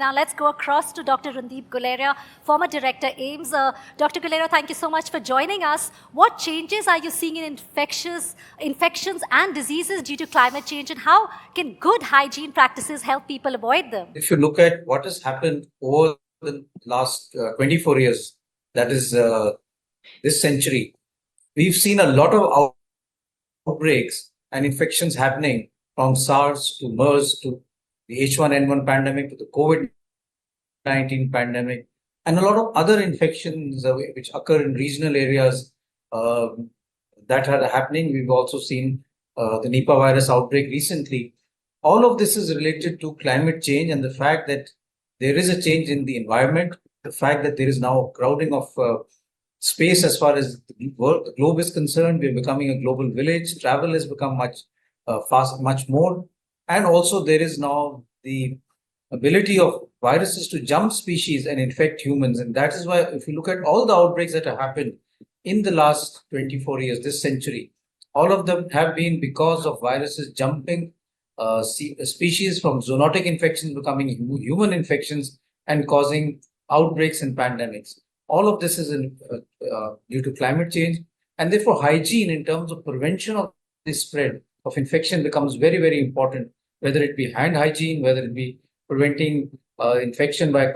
Now let's go across to Dr. Randeep Guleria, former director AIIMS. Dr. Guleria, thank you so much for joining us. What changes are you seeing in infections and diseases due to climate change, and how can good hygiene practices help people avoid them? If you look at what has happened over the last 24 years, that is this century, we've seen a lot of outbreaks and infections happening, from SARS to MERS to the H1N1 pandemic to the COVID-19 pandemic, and a lot of other infections which occur in regional areas that are happening. We've also seen the Nipah virus outbreak recently. All of this is related to climate change and the fact that there is a change in the environment, the fact that there is now a crowding of space as far as the globe is concerned. We're becoming a global village. Travel has become much more. And also there is now the ability of viruses to jump species and infect humans. And that is why, if you look at all the outbreaks that have happened in the last 24 years, this century, all of them have been because of viruses jumping species, from zoonotic infections becoming human infections and causing outbreaks and pandemics. All of this is due to climate change, and therefore hygiene in terms of prevention of the spread of infection becomes very, very important, whether it be hand hygiene, whether it be preventing infection by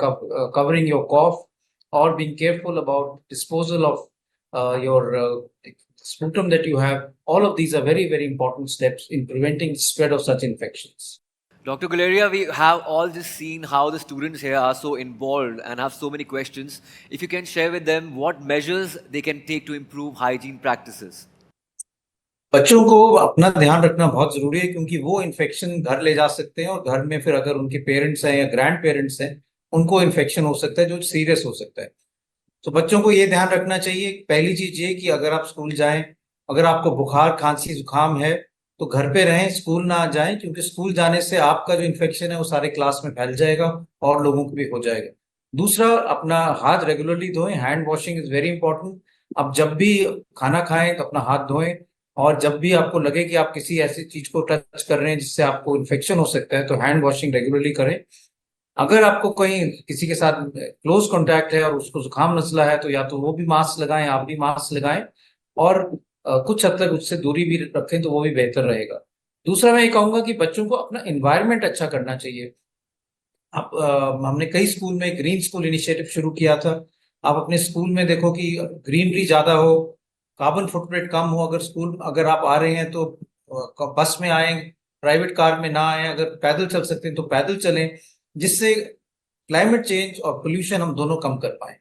covering your cough, or being careful about disposal of your sputum that you have. All of these are very, very important steps in preventing the spread of such infections. Dr. Guleria, we have all just seen how the students here are so involved and have so many questions. If you can share with them what measures they can take to improve hygiene practices. बच्चों को अपना ध्यान रखना बहुत जरूरी है, क्योंकि वो इन्फेक्शन घर ले जा सकते हैं, और घर में फिर अगर उनके पेरेंट्स हैं या ग्रैंड पेरेंट्स हैं, उनको इन्फेक्शन हो सकता है जो सीरियस हो सकता है. तो बच्चों को ये ध्यान रखना चाहिए. पहली चीज ये कि अगर आप स्कूल जाएं, अगर आपको बुखार, खांसी, जुकाम है, तो घर पे रहें, स्कूल ना जाएं, क्योंकि स्कूल जाने से आपका जो इन्फेक्शन है वो सारे क्लास में फैल जाएगा और लोगों को भी हो जाएगा. दूसरा, अपना हाथ रेगुलरली धोएं. Hand washing is very important. आप जब भी खाना खाएं तो अपना हाथ धोएं, और जब भी आपको लगे कि आप किसी ऐसी चीज को टच कर रहे हैं जिससे आपको इन्फेक्शन हो सकता है, तो हैंड वॉशिंग रेगुलरली करें. अगर आपको कहीं किसी के साथ क्लोज कॉन्टैक्ट है और उसको जुकाम नजला है, तो या तो वो भी मास्क लगाएं, आप भी मास्क लगाएं, और कुछ हद तक उससे दूरी भी रखें, तो वो भी बेहतर रहेगा. दूसरा, मैं ये कहूंगा कि बच्चों को अपना एनवायरनमेंट अच्छा करना चाहिए. हमने कई स्कूल में ग्रीन स्कूल इनिशिएटिव शुरू किया था. आप अपने स्कूल में देखो कि ग्रीनरी ज्यादा हो, कार्बन फुटप्रिंट कम हो. अगर आप आ रहे हैं तो बस में आए, प्राइवेट कार में ना आए. अगर पैदल चल सकते हैं तो पैदल चलें, जिससे क्लाइमेट चेंज और पोल्यूशन हम दोनों कम कर पाए.